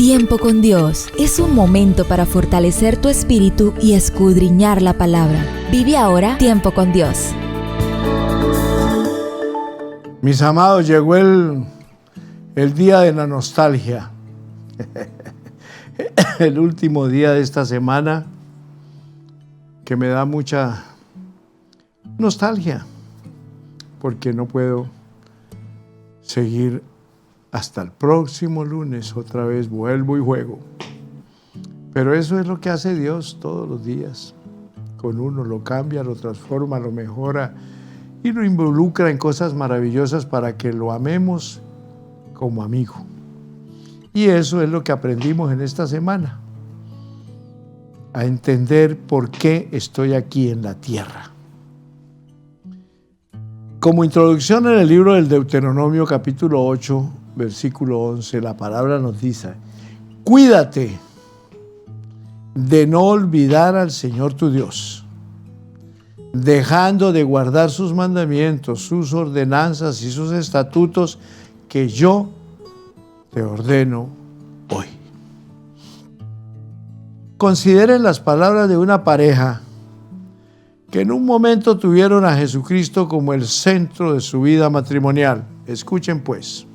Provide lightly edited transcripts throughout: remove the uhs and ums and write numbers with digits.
Tiempo con Dios es un momento para fortalecer tu espíritu y escudriñar la palabra. Vive ahora Tiempo con Dios. Mis amados, llegó el día de la nostalgia. El último día de esta semana que me da mucha nostalgia porque no puedo seguir hasta el próximo lunes. Otra vez vuelvo y juego. Pero eso es lo que hace Dios todos los días. Con uno lo cambia, lo transforma, lo mejora y lo involucra en cosas maravillosas para que lo amemos como amigo. Y eso es lo que aprendimos en esta semana. A entender por qué estoy aquí en la tierra. Como introducción en el libro del Deuteronomio capítulo 8, versículo 11, la palabra nos dice: cuídate de no olvidar al Señor tu Dios, dejando de guardar sus mandamientos, sus ordenanzas y sus estatutos que yo te ordeno hoy. Consideren las palabras de una pareja que en un momento tuvieron a Jesucristo como el centro de su vida matrimonial. Escuchen pues.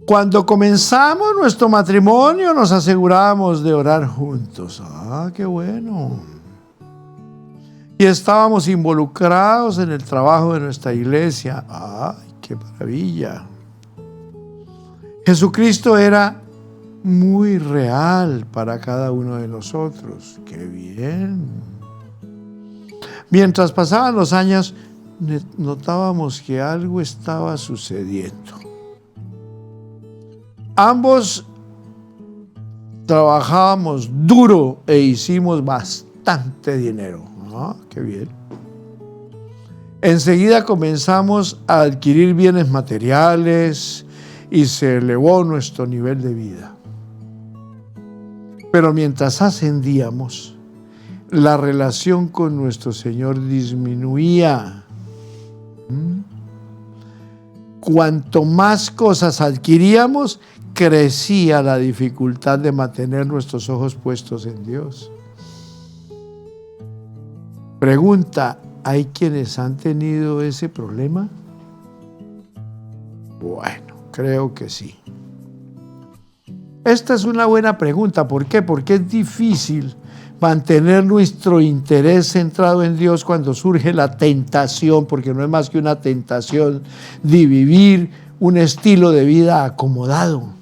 Cuando comenzamos nuestro matrimonio nos asegurábamos de orar juntos. ¡Ah, qué bueno! Y estábamos involucrados en el trabajo de nuestra iglesia. ¡Ay, qué maravilla! Jesucristo era muy real para cada uno de nosotros. ¡Qué bien! Mientras pasaban los años, notábamos que algo estaba sucediendo. Ambos trabajábamos duro e hicimos bastante dinero. ¡Ah, qué bien! Enseguida comenzamos a adquirir bienes materiales y se elevó nuestro nivel de vida. Pero mientras ascendíamos, la relación con nuestro Señor disminuía. Cuanto más cosas adquiríamos, crecía la dificultad de mantener nuestros ojos puestos en Dios. Pregunta: ¿hay quienes han tenido ese problema? Bueno, creo que sí. Esta es una buena pregunta. ¿Por qué? Porque es difícil mantener nuestro interés centrado en Dios cuando surge la tentación, porque no es más que una tentación de vivir un estilo de vida acomodado.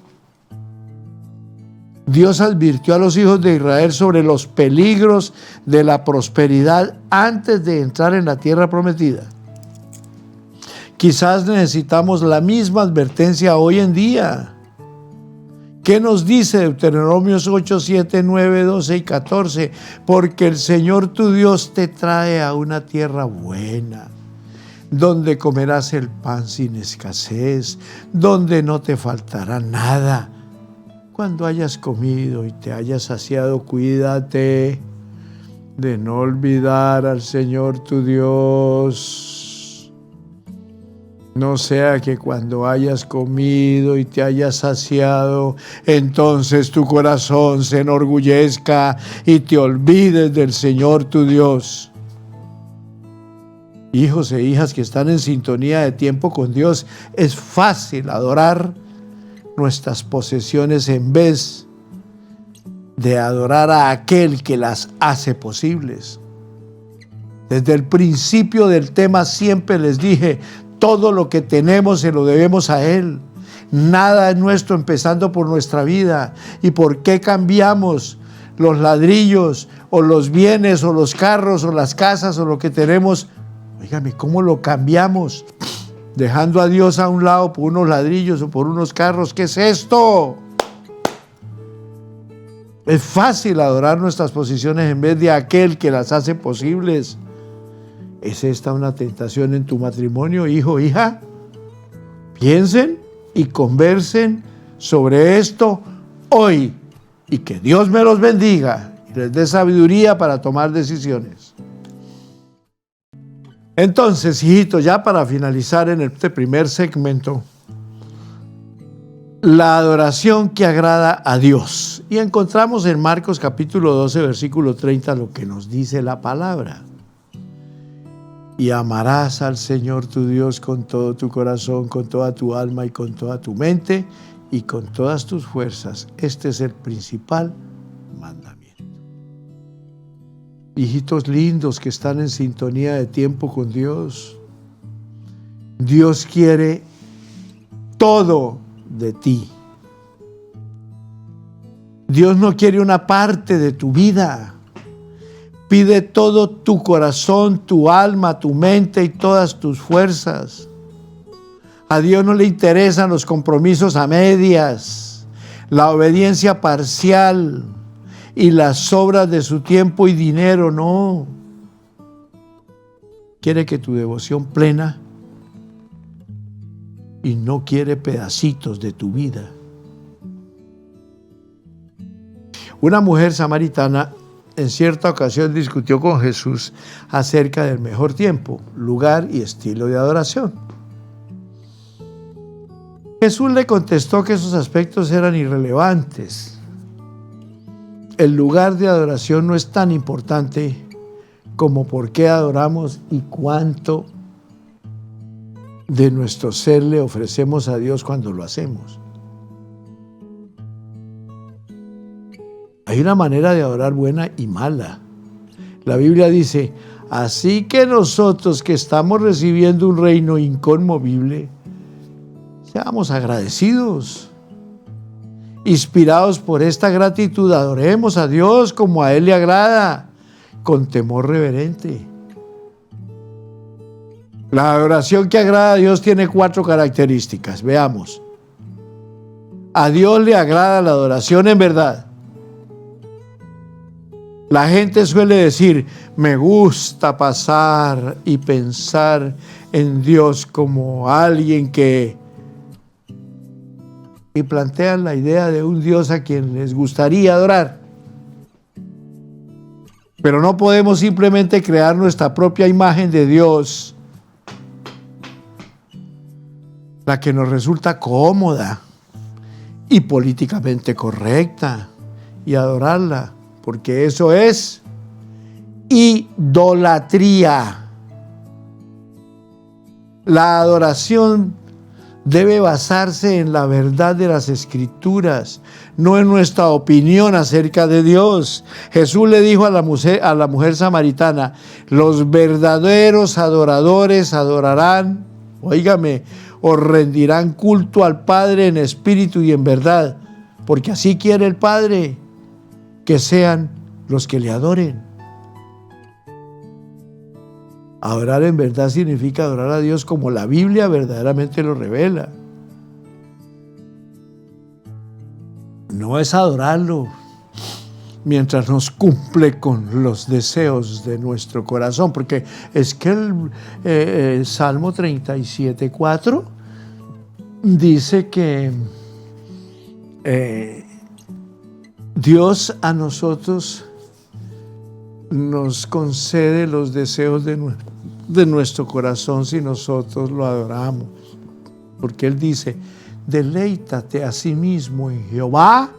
Dios advirtió a los hijos de Israel sobre los peligros de la prosperidad antes de entrar en la tierra prometida. Quizás necesitamos la misma advertencia hoy en día. ¿Qué nos dice Deuteronomios 8, 7, 9, 12 y 14? Porque el Señor tu Dios te trae a una tierra buena, donde comerás el pan sin escasez, donde no te faltará nada. Cuando hayas comido y te hayas saciado, cuídate de no olvidar al Señor tu Dios. No sea que cuando hayas comido y te hayas saciado, entonces tu corazón se enorgullezca y te olvides del Señor tu Dios. Hijos e hijas que están en sintonía de tiempo con Dios, es fácil adorar nuestras posesiones en vez de adorar a aquel que las hace posibles. Desde el principio del tema siempre les dije: todo lo que tenemos se lo debemos a Él. Nada es nuestro empezando por nuestra vida. ¿Y por qué cambiamos los ladrillos o los bienes o los carros o las casas o lo que tenemos? Óigame, ¿cómo lo cambiamos? Dejando a Dios a un lado por unos ladrillos o por unos carros. ¿Qué es esto? Es fácil adorar nuestras posiciones en vez de aquel que las hace posibles. ¿Es esta una tentación en tu matrimonio, hijo, hija? Piensen y conversen sobre esto hoy y que Dios me los bendiga y les dé sabiduría para tomar decisiones. Entonces, hijitos, ya para finalizar en este primer segmento, la adoración que agrada a Dios. Y encontramos en Marcos capítulo 12, versículo 30, lo que nos dice la palabra. Y amarás al Señor tu Dios con todo tu corazón, con toda tu alma y con toda tu mente y con todas tus fuerzas. Este es el principal mandamiento. Hijitos lindos que están en sintonía de tiempo con Dios, Dios quiere todo de ti. Dios no quiere una parte de tu vida. Pide todo tu corazón, tu alma, tu mente y todas tus fuerzas. A Dios no le interesan los compromisos a medias, la obediencia parcial y las obras de su tiempo y dinero, no. Quiere que tu devoción plena y no quiere pedacitos de tu vida. Una mujer samaritana en cierta ocasión discutió con Jesús acerca del mejor tiempo, lugar y estilo de adoración. Jesús le contestó que esos aspectos eran irrelevantes. El lugar de adoración no es tan importante como por qué adoramos y cuánto de nuestro ser le ofrecemos a Dios cuando lo hacemos. Hay una manera de adorar buena y mala. La Biblia dice, así que nosotros que estamos recibiendo un reino inconmovible, seamos agradecidos. Inspirados por esta gratitud, adoremos a Dios como a Él le agrada, con temor reverente. La adoración que agrada a Dios tiene 4 características. Veamos. A Dios le agrada la adoración en verdad. La gente suele decir, me gusta pasar y pensar en Dios como alguien que... Y plantean la idea de un Dios a quien les gustaría adorar. Pero no podemos simplemente crear nuestra propia imagen de Dios, la que nos resulta cómoda y políticamente correcta, y adorarla, porque eso es idolatría. La adoración debe basarse en la verdad de las Escrituras, no en nuestra opinión acerca de Dios. Jesús le dijo a la mujer samaritana, los verdaderos adoradores adorarán, óigame, o rendirán culto al Padre en espíritu y en verdad, porque así quiere el Padre, que sean los que le adoren. Adorar en verdad significa adorar a Dios como la Biblia verdaderamente lo revela. No es adorarlo mientras nos cumple con los deseos de nuestro corazón, porque es que el Salmo 37:4 dice que Dios a nosotros nos concede los deseos de nuestro corazón si nosotros lo adoramos. Porque Él dice, deleítate a sí mismo en Jehová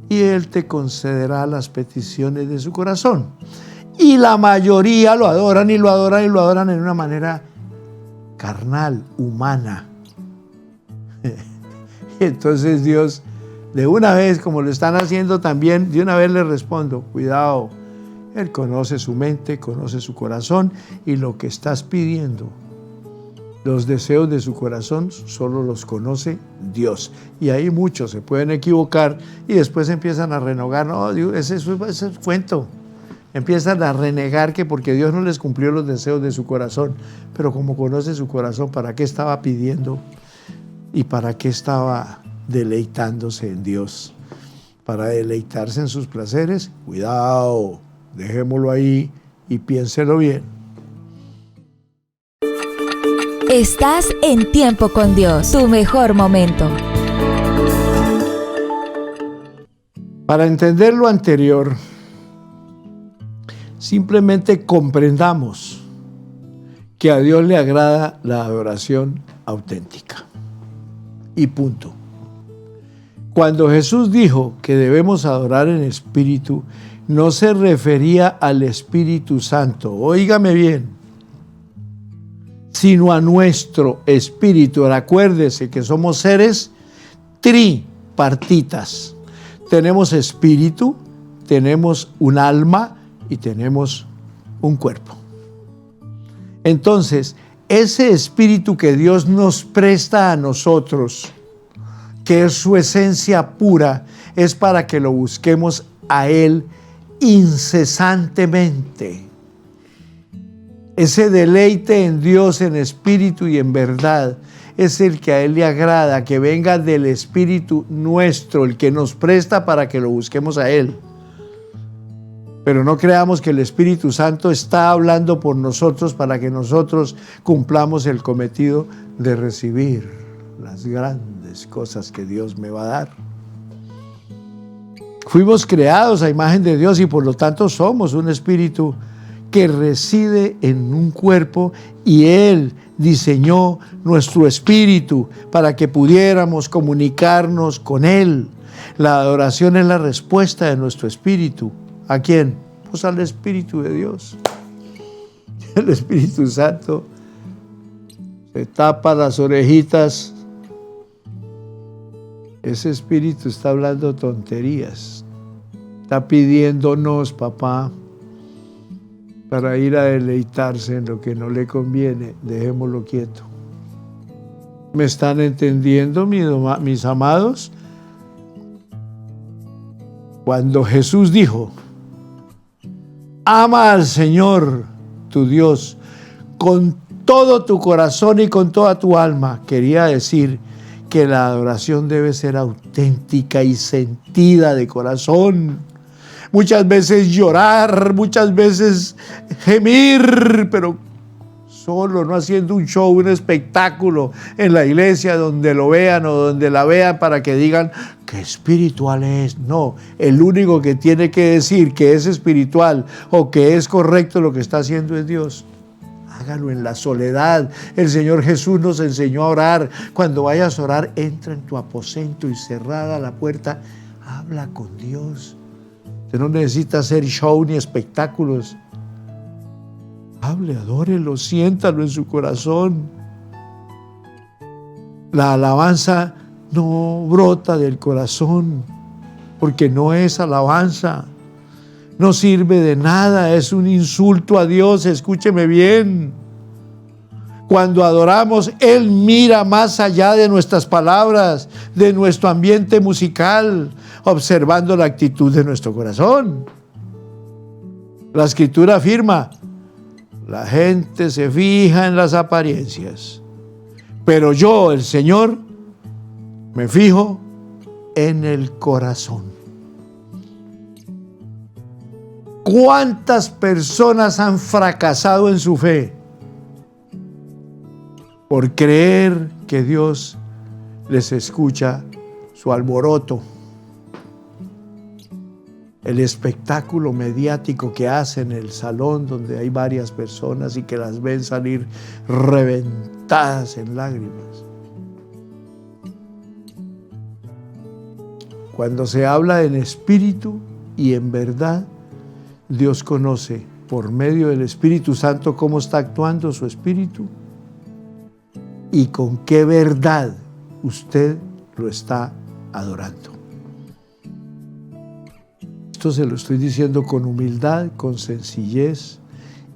y Él te concederá las peticiones de su corazón. Y la mayoría lo adoran y lo adoran y lo adoran en una manera carnal, humana. Y entonces Dios, de una vez, como lo están haciendo también, de una vez le respondo, cuidado, Él conoce su mente, conoce su corazón, y lo que estás pidiendo, los deseos de su corazón, solo los conoce Dios. Y ahí muchos se pueden equivocar y después empiezan a renegar. No, Dios, ese es cuento. Empiezan a renegar que porque Dios no les cumplió los deseos de su corazón. Pero como conoce su corazón, ¿para qué estaba pidiendo? ¿Y para qué estaba deleitándose en Dios? Para deleitarse en sus placeres. Cuidado, dejémoslo ahí y piénselo bien. Estás en Tiempo con Dios, tu mejor momento. Para entender lo anterior, simplemente comprendamos que a Dios le agrada la adoración auténtica. Y punto. Cuando Jesús dijo que debemos adorar en espíritu, no se refería al Espíritu Santo, óigame bien, sino a nuestro espíritu. Acuérdese que somos seres tripartitas. Tenemos espíritu, tenemos un alma y tenemos un cuerpo. Entonces, ese espíritu que Dios nos presta a nosotros, que es su esencia pura, es para que lo busquemos a Él incesantemente. Ese deleite en Dios en espíritu y en verdad es el que a Él le agrada, que venga del espíritu nuestro, el que nos presta para que lo busquemos a Él. Pero no creamos que el Espíritu Santo está hablando por nosotros para que nosotros cumplamos el cometido de recibir las grandes cosas que Dios me va a dar. Fuimos creados a imagen de Dios y por lo tanto somos un espíritu que reside en un cuerpo, y Él diseñó nuestro espíritu para que pudiéramos comunicarnos con Él. La adoración es la respuesta de nuestro espíritu. ¿A quién? Pues al Espíritu de Dios. El Espíritu Santo se tapa las orejitas. Ese espíritu está hablando tonterías. Está pidiéndonos, papá, para ir a deleitarse en lo que no le conviene. Dejémoslo quieto. ¿Me están entendiendo, mis amados? Cuando Jesús dijo, ama al Señor tu Dios con todo tu corazón y con toda tu alma, quería decir que la adoración debe ser auténtica y sentida de corazón. Muchas veces llorar, muchas veces gemir, pero solo, no haciendo un show, un espectáculo en la iglesia donde lo vean o donde la vean para que digan qué espiritual es. No, el único que tiene que decir que es espiritual o que es correcto lo que está haciendo es Dios. Hágalo en la soledad. El Señor Jesús nos enseñó a orar. Cuando vayas a orar, entra en tu aposento y cerrada la puerta, habla con Dios. Usted no necesita hacer show ni espectáculos. Hable, adórelo, siéntalo en su corazón. La alabanza no brota del corazón, porque no es alabanza. No sirve de nada, es un insulto a Dios, escúcheme bien. Cuando adoramos, Él mira más allá de nuestras palabras, de nuestro ambiente musical, observando la actitud de nuestro corazón. La Escritura afirma, la gente se fija en las apariencias, pero yo, el Señor, me fijo en el corazón. ¿Cuántas personas han fracasado en su fe por creer que Dios les escucha su alboroto? El espectáculo mediático que hacen en el salón donde hay varias personas y que las ven salir reventadas en lágrimas. Cuando se habla en espíritu y en verdad, Dios conoce por medio del Espíritu Santo cómo está actuando su espíritu y con qué verdad usted lo está adorando. Esto se lo estoy diciendo con humildad, con sencillez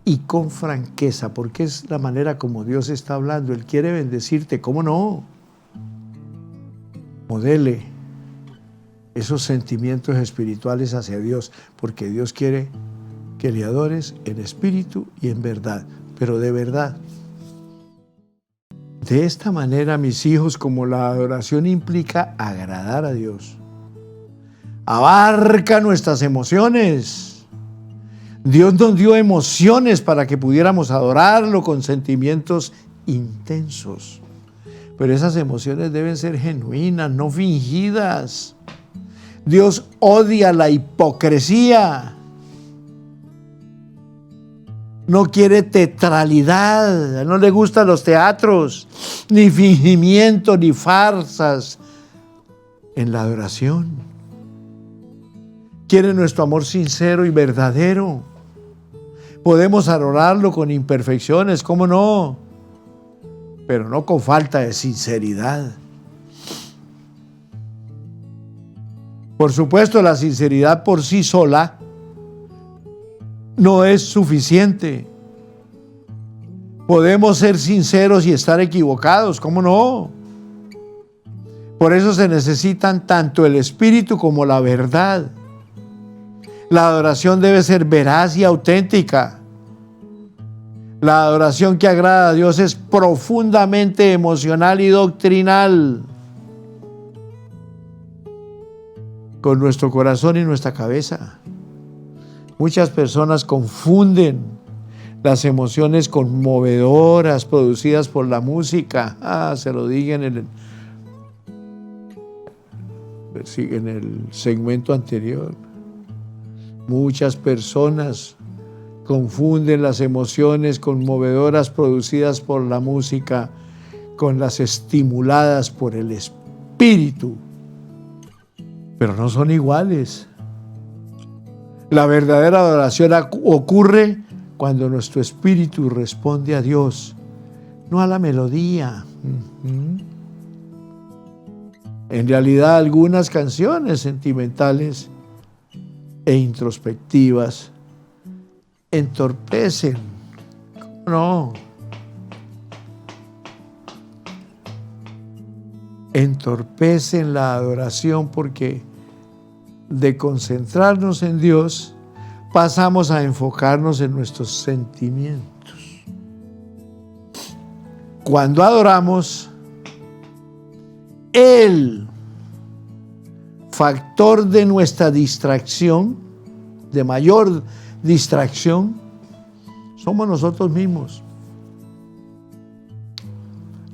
y con franqueza, porque es la manera como Dios está hablando. Él quiere bendecirte, ¿cómo no? Modele esos sentimientos espirituales hacia Dios, porque Dios quiere que le adores en espíritu y en verdad, pero de verdad. De esta manera, mis hijos, como la adoración implica agradar a Dios, abarca nuestras emociones. Dios nos dio emociones para que pudiéramos adorarlo con sentimientos intensos, pero esas emociones deben ser genuinas, no fingidas. Dios odia la hipocresía. No quiere teatralidad. No le gustan los teatros, ni fingimiento, ni farsas. en la adoración. Quiere nuestro amor sincero y verdadero. Podemos adorarlo con imperfecciones, ¿cómo no? Pero no con falta de sinceridad. Por supuesto, la sinceridad por sí sola no es suficiente. Podemos ser sinceros y estar equivocados, ¿cómo no? Por eso se necesitan tanto el espíritu como la verdad. La adoración debe ser veraz y auténtica. La adoración que agrada a Dios es profundamente emocional y doctrinal. Con nuestro corazón y nuestra cabeza. Muchas personas confunden las emociones conmovedoras producidas por la música. Se lo dije en el segmento anterior. Muchas personas confunden las emociones conmovedoras producidas por la música con las estimuladas por el espíritu. Pero no son iguales. La verdadera adoración ocurre cuando nuestro espíritu responde a Dios, no a la melodía. En realidad, algunas canciones sentimentales e introspectivas entorpecen. ¿Cómo no? Entorpecen la adoración porque de concentrarnos en Dios pasamos a enfocarnos en nuestros sentimientos. Cuando adoramos, el factor de nuestra distracción, de mayor distracción, somos nosotros mismos.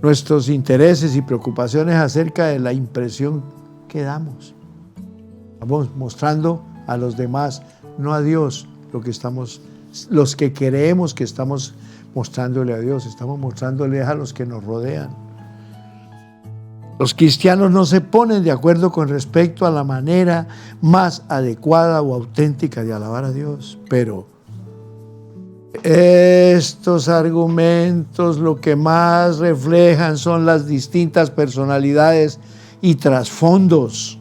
Nuestros intereses y preocupaciones acerca de la impresión que damos. Estamos mostrando a los demás, no a Dios, los que creemos que estamos mostrándole a Dios, estamos mostrándole a los que nos rodean. Los cristianos no se ponen de acuerdo con respecto a la manera más adecuada o auténtica de alabar a Dios, pero estos argumentos lo que más reflejan son las distintas personalidades y trasfondos.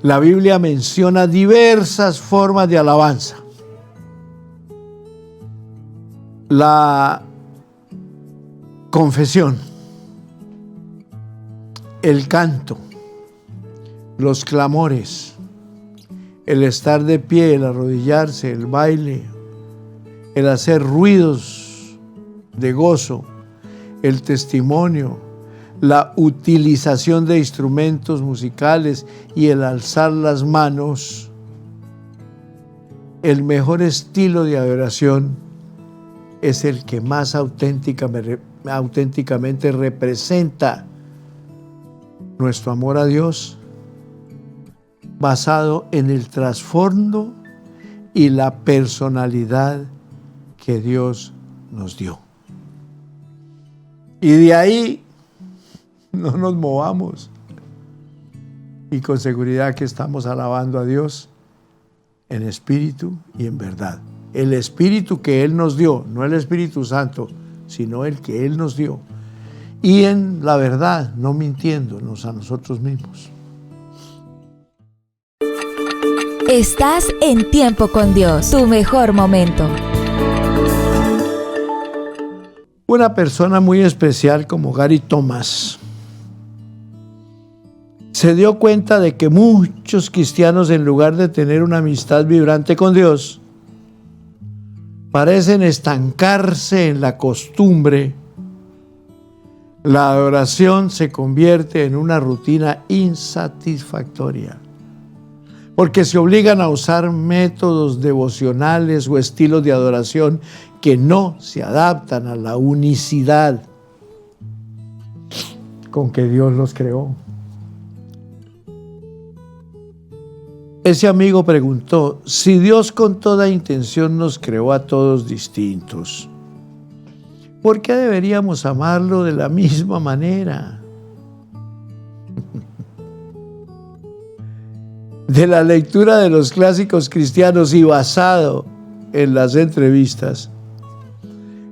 La Biblia menciona diversas formas de alabanza. La confesión, el canto, los clamores, el estar de pie, el arrodillarse, el baile, el hacer ruidos de gozo, el testimonio, la utilización de instrumentos musicales y el alzar las manos. El mejor estilo de adoración es el que más auténticamente representa nuestro amor a Dios, basado en el trasfondo y la personalidad que Dios nos dio. Y de ahí no nos movamos. Y con seguridad que estamos alabando a Dios en espíritu y en verdad. El espíritu que Él nos dio, no el Espíritu Santo, sino el que Él nos dio. Y en la verdad, no mintiéndonos a nosotros mismos. Estás en Tiempo con Dios, tu mejor momento. Una persona muy especial como Gary Thomas se dio cuenta de que muchos cristianos, en lugar de tener una amistad vibrante con Dios, parecen estancarse en la costumbre. La adoración se convierte en una rutina insatisfactoria, porque se obligan a usar métodos devocionales o estilos de adoración que no se adaptan a la unicidad con que Dios los creó. Ese amigo preguntó: si Dios con toda intención nos creó a todos distintos, ¿por qué deberíamos amarlo de la misma manera? de la lectura de los clásicos cristianos y basado en las entrevistas,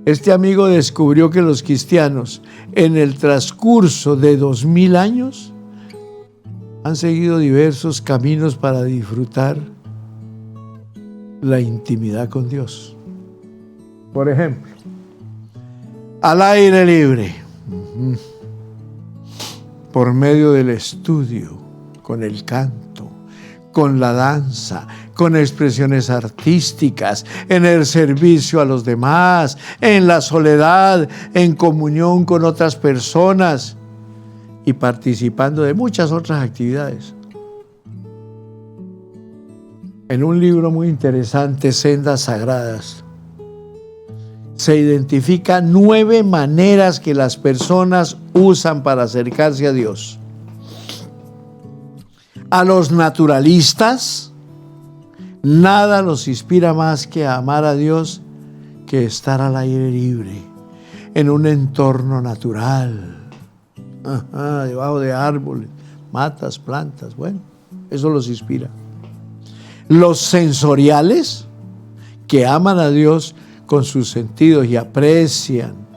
este amigo descubrió que los cristianos en el transcurso de 2000 años han seguido diversos caminos para disfrutar la intimidad con Dios. Por ejemplo, al aire libre, por medio del estudio, con el canto, con la danza, con expresiones artísticas, en el servicio a los demás, en la soledad, en comunión con otras personas y participando de muchas otras actividades. En un libro muy interesante, Sendas Sagradas, se identifican 9 maneras que las personas usan para acercarse a Dios. A los naturalistas, nada los inspira más que a amar a Dios que estar al aire libre, en un entorno natural, debajo de árboles, matas, plantas, bueno, eso los inspira. Los sensoriales, que aman a Dios con sus sentidos y aprecian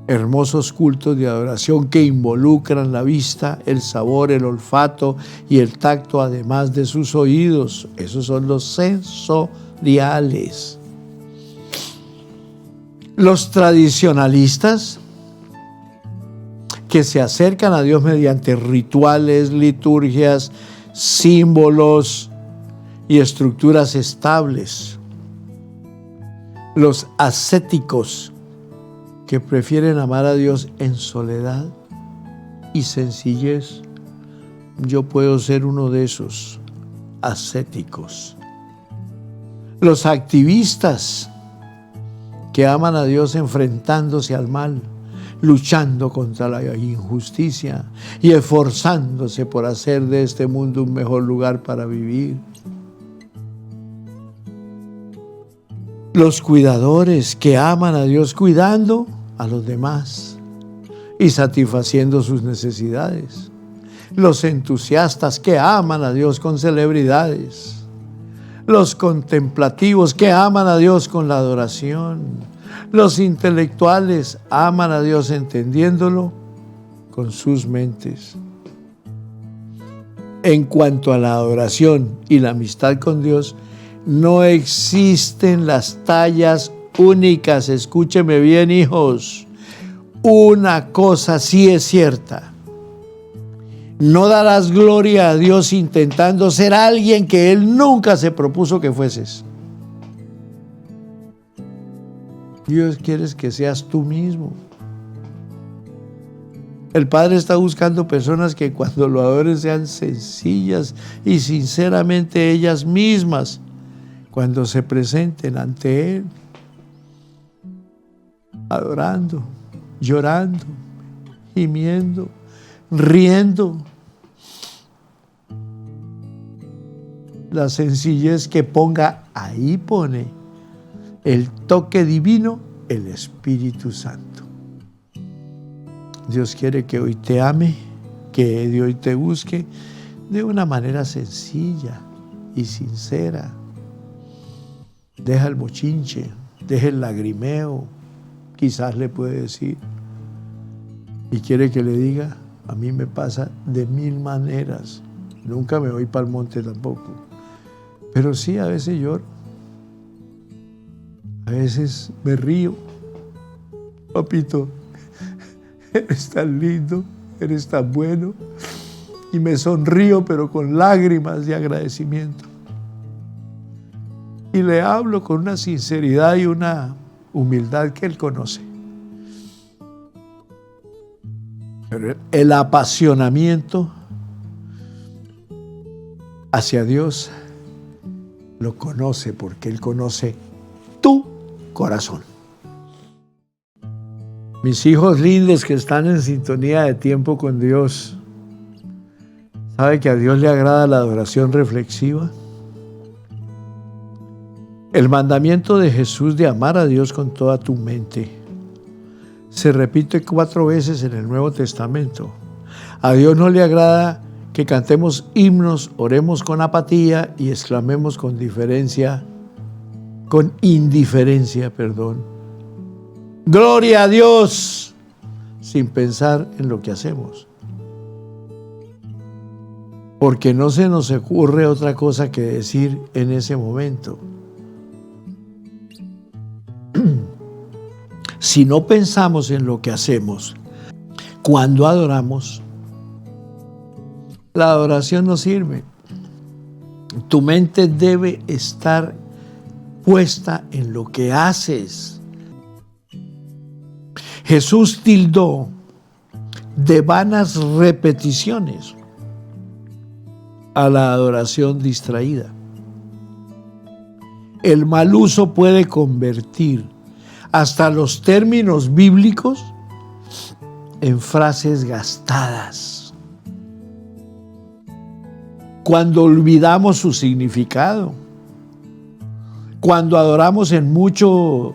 hermosos cultos de adoración que involucran la vista, el sabor, el olfato y el tacto, además de sus oídos. Esos son los sensoriales. Los tradicionalistas, que se acercan a Dios mediante rituales, liturgias, símbolos y estructuras estables. Los ascéticos, que prefieren amar a Dios en soledad y sencillez. Yo puedo ser uno de esos ascéticos. Los activistas, que aman a Dios enfrentándose al mal, luchando contra la injusticia y esforzándose por hacer de este mundo un mejor lugar para vivir. Los cuidadores, que aman a Dios cuidando a los demás y satisfaciendo sus necesidades. Los entusiastas, que aman a Dios con celebridades. Los contemplativos, que aman a Dios con la adoración. Los intelectuales aman a Dios entendiéndolo con sus mentes. En cuanto a la adoración y la amistad con Dios, no existen las tallas únicas. Escúcheme bien, hijos. Una cosa sí es cierta. No darás gloria a Dios intentando ser alguien que Él nunca se propuso que fueses. Dios quiere que seas tú mismo. El Padre está buscando personas que cuando lo adoren sean sencillas y sinceramente ellas mismas cuando se presenten ante Él, adorando, llorando, gimiendo, riendo. La sencillez que ponga, ahí pone el toque divino, el Espíritu Santo. Dios quiere que hoy te ame, que hoy te busque de una manera sencilla y sincera. Deja el bochinche, deja el lagrimeo, quizás le puede decir. Y quiere que le diga, a mí me pasa de 1000 maneras. Nunca me voy para el monte tampoco. Pero sí, a veces lloro. A veces me río. Papito, eres tan lindo, eres tan bueno. Y me sonrío, pero con lágrimas de agradecimiento. Y le hablo con una sinceridad y una humildad que Él conoce. Pero el apasionamiento hacia Dios lo conoce porque Él conoce tu corazón. Mis hijos lindos que están en sintonía de tiempo con Dios, ¿sabe que a Dios le agrada la adoración reflexiva? El mandamiento de Jesús de amar a Dios con toda tu mente se repite 4 veces en el Nuevo Testamento. A Dios no le agrada que cantemos himnos, oremos con apatía y exclamemos con indiferencia, Gloria a Dios, sin pensar en lo que hacemos. Porque no se nos ocurre otra cosa que decir en ese momento. Si no pensamos en lo que hacemos cuando adoramos, la adoración no sirve. Tu mente debe estar puesta en lo que haces. Jesús tildó de vanas repeticiones a la adoración distraída. El mal uso puede convertir hasta los términos bíblicos en frases gastadas. Cuando olvidamos su significado, cuando adoramos, es mucho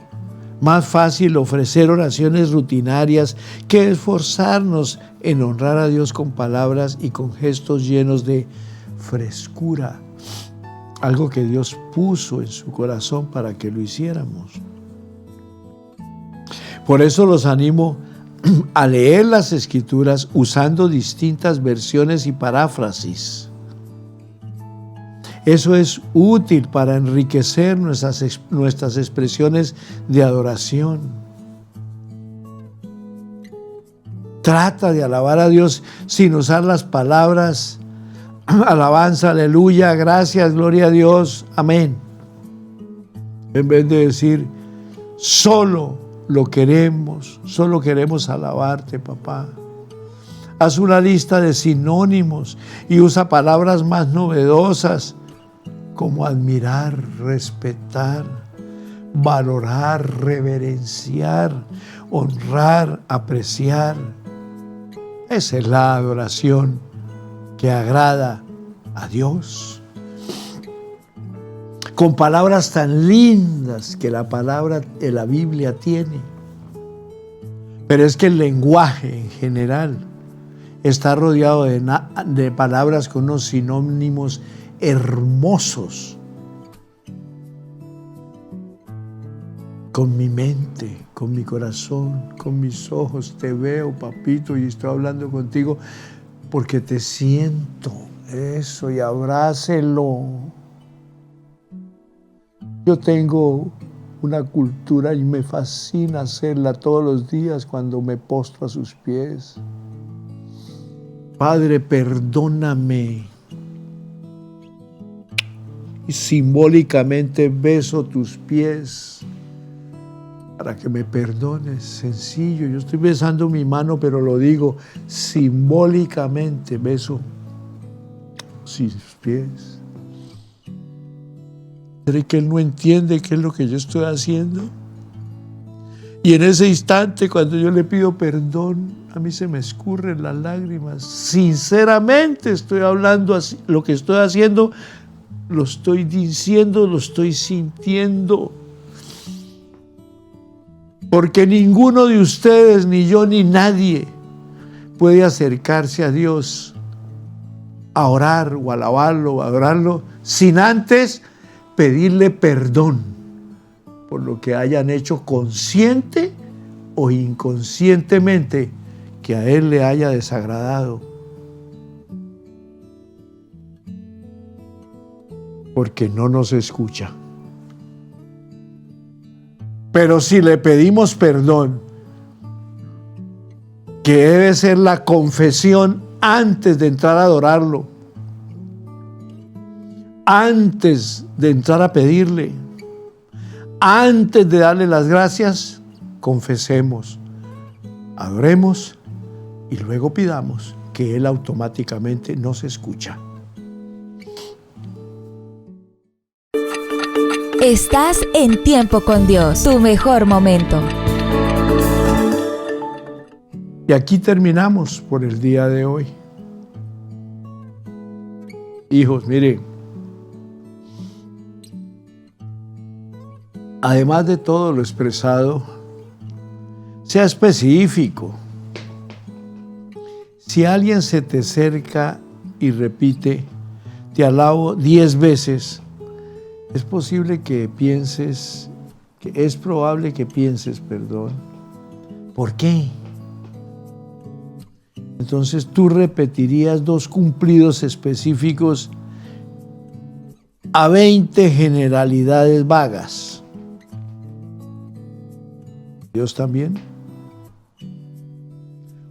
más fácil ofrecer oraciones rutinarias que esforzarnos en honrar a Dios con palabras y con gestos llenos de frescura, algo que Dios puso en su corazón para que lo hiciéramos. Por eso los animo a leer las Escrituras usando distintas versiones y paráfrasis. Eso es útil para enriquecer nuestras expresiones de adoración. Trata de alabar a Dios sin usar las palabras alabanza, aleluya, gracias, gloria a Dios, amén. En vez de decir, solo queremos alabarte, papá. Haz una lista de sinónimos y usa palabras más novedosas como admirar, respetar, valorar, reverenciar, honrar, apreciar. Esa es la adoración que agrada a Dios. Con palabras tan lindas que la palabra de la Biblia tiene. Pero es que el lenguaje en general está rodeado de palabras con unos sinónimos hermosos. Con mi mente, con mi corazón, con mis ojos te veo, papito, y estoy hablando contigo porque te siento. Eso, y abrácelo. Yo tengo una cultura y me fascina hacerla todos los días cuando me postro a sus pies. Padre, perdóname. Y simbólicamente beso tus pies para que me perdones. Sencillo, yo estoy besando mi mano, pero lo digo simbólicamente, beso sus pies. ¿Cree que Él no entiende qué es lo que yo estoy haciendo? Y en ese instante, cuando yo le pido perdón, a mí se me escurren las lágrimas. Sinceramente estoy hablando así, lo que estoy haciendo, lo estoy diciendo, lo estoy sintiendo. Porque ninguno de ustedes, ni yo, ni nadie puede acercarse a Dios a orar o alabarlo o adorarlo sin antes pedirle perdón por lo que hayan hecho consciente o inconscientemente que a Él le haya desagradado. Porque no nos escucha. Pero si le pedimos perdón, que debe ser la confesión antes de entrar a adorarlo, antes de entrar a pedirle, antes de darle las gracias, confesemos, adoremos y luego pidamos, que Él automáticamente nos escucha. Estás en Tiempo con Dios, tu mejor momento. Y aquí terminamos por el día de hoy. Hijos, miren, además de todo lo expresado, sea específico. Si alguien se te acerca y repite, te alabo 10 veces, es posible que pienses, es probable que pienses, ¿por qué? Entonces tú repetirías 2 cumplidos específicos a 20 generalidades vagas. ¿Dios también?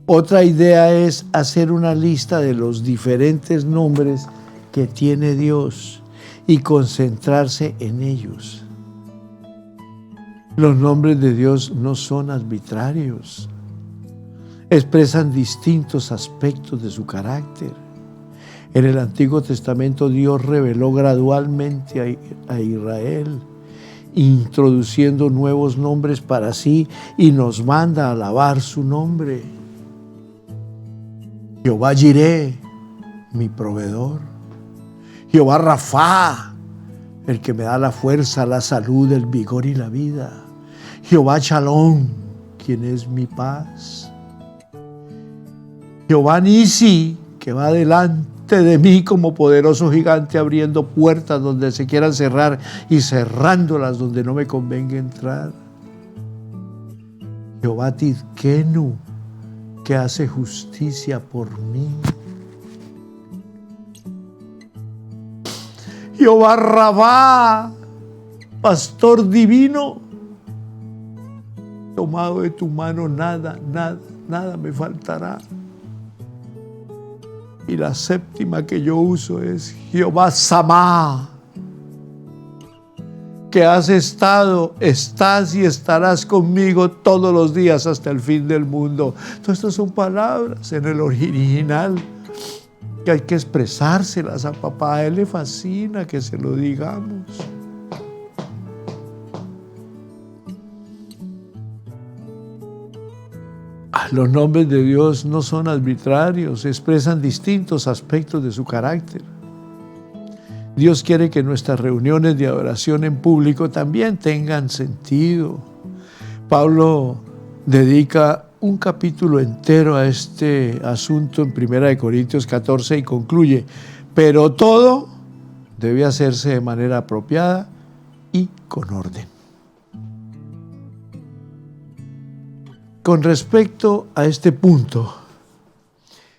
Otra idea es hacer una lista de los diferentes nombres que tiene Dios y concentrarse en ellos. Los nombres de Dios no son arbitrarios. Expresan distintos aspectos de su carácter. En el Antiguo Testamento Dios reveló gradualmente a Israel, introduciendo nuevos nombres para sí y nos manda a alabar su nombre. Jehová Jireh, mi proveedor. Jehová Rafá, el que me da la fuerza, la salud, el vigor y la vida. Jehová Shalom, quien es mi paz. Jehová Nisi, que va delante de mí como poderoso gigante, abriendo puertas donde se quieran cerrar y cerrándolas donde no me convenga entrar. Jehová Tidkenu, que hace justicia por mí. Jehová Rabá, pastor divino, tomado de tu mano nada me faltará. Y la séptima que yo uso es Jehová Samá, que has estado, estás y estarás conmigo todos los días hasta el fin del mundo. Todas estas son palabras en el original que hay que expresárselas a papá. A él le fascina que se lo digamos. Los nombres de Dios no son arbitrarios, expresan distintos aspectos de su carácter. Dios quiere que nuestras reuniones de adoración en público también tengan sentido. Pablo dedica un capítulo entero a este asunto en 1 Corintios 14 y concluye, pero todo debe hacerse de manera apropiada y con orden. Con respecto a este punto,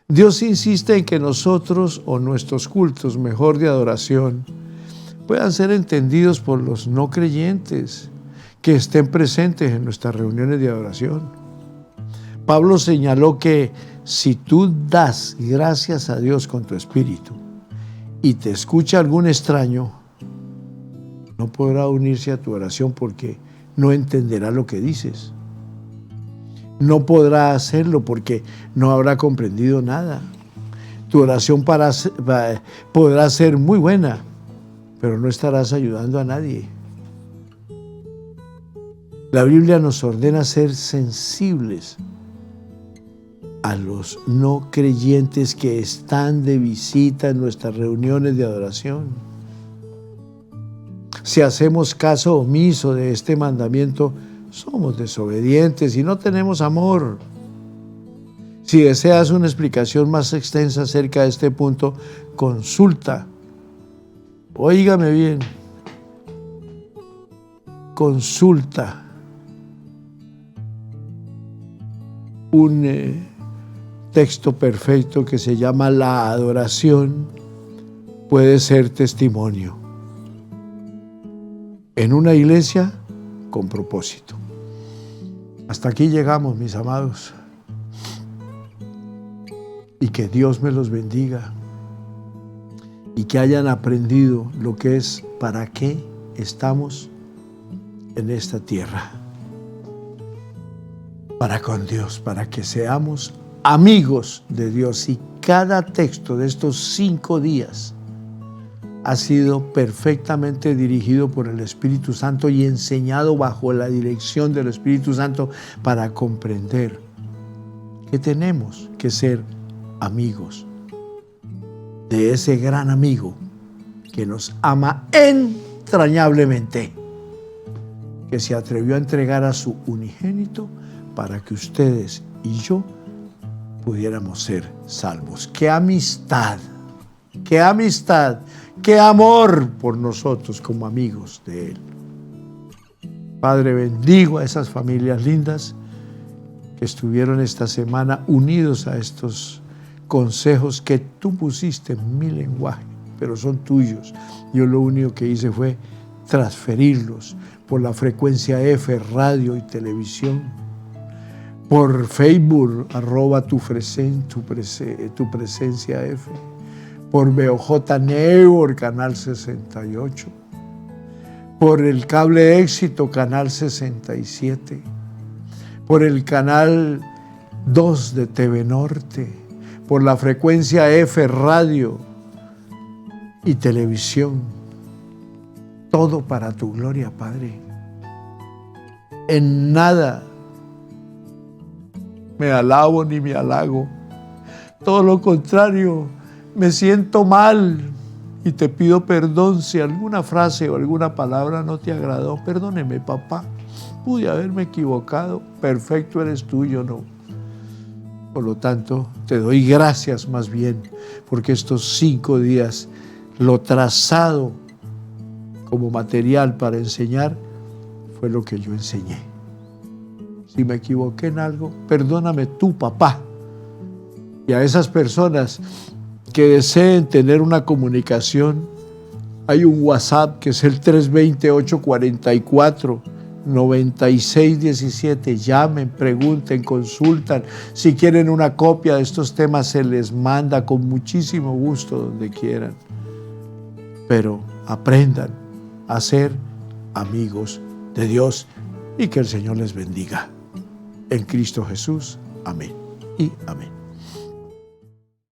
Dios insiste en que nosotros, o nuestros cultos, mejor de adoración, puedan ser entendidos por los no creyentes que estén presentes en nuestras reuniones de adoración. Pablo señaló que si tú das gracias a Dios con tu espíritu y te escucha algún extraño, no podrá unirse a tu oración porque no entenderá lo que dices. No podrá hacerlo porque no habrá comprendido nada. Tu oración podrá ser muy buena, pero no estarás ayudando a nadie. La Biblia nos ordena ser sensibles a los no creyentes que están de visita en nuestras reuniones de adoración. Si hacemos caso omiso de este mandamiento, somos desobedientes y no tenemos amor. Si deseas una explicación más extensa acerca de este punto, consulta. Óigame bien. Consulta un texto perfecto que se llama La adoración puede ser testimonio. En una iglesia con propósito. Hasta aquí llegamos, mis amados. Y que Dios me los bendiga. Y que hayan aprendido lo que es para qué estamos en esta tierra. Para con Dios, para que seamos amigos de Dios. Y cada texto de estos 5 días ha sido perfectamente dirigido por el Espíritu Santo y enseñado bajo la dirección del Espíritu Santo para comprender que tenemos que ser amigos de ese gran amigo que nos ama entrañablemente, que se atrevió a entregar a su unigénito para que ustedes y yo pudiéramos ser salvos. ¡Qué amistad! qué amistad, qué amor por nosotros como amigos de Él. Padre, bendigo a esas familias lindas que estuvieron esta semana unidos a estos consejos que tú pusiste en mi lenguaje, pero son tuyos. Yo lo único que hice fue transferirlos por la frecuencia F, radio y televisión, por Facebook, @ tu presencia F, por BOJ Network, canal 68, por el cable Éxito, canal 67, por el canal 2 de TV Norte, por la frecuencia F, radio y televisión. Todo para tu gloria, Padre. En nada me alabo ni me halago. Todo lo contrario, me siento mal y te pido perdón si alguna frase o alguna palabra no te agradó. Perdóneme, papá. Pude haberme equivocado. Perfecto eres tú, yo no. Por lo tanto, te doy gracias más bien, porque estos 5 días, lo trazado como material para enseñar, fue lo que yo enseñé. Si me equivoqué en algo, perdóname tú, papá. Y a esas personas que deseen tener una comunicación, hay un WhatsApp que es el 320-844-9617. Llamen, pregunten, consultan. Si quieren una copia de estos temas, se les manda con muchísimo gusto donde quieran. Pero aprendan a ser amigos de Dios y que el Señor les bendiga. En Cristo Jesús. Amén y amén.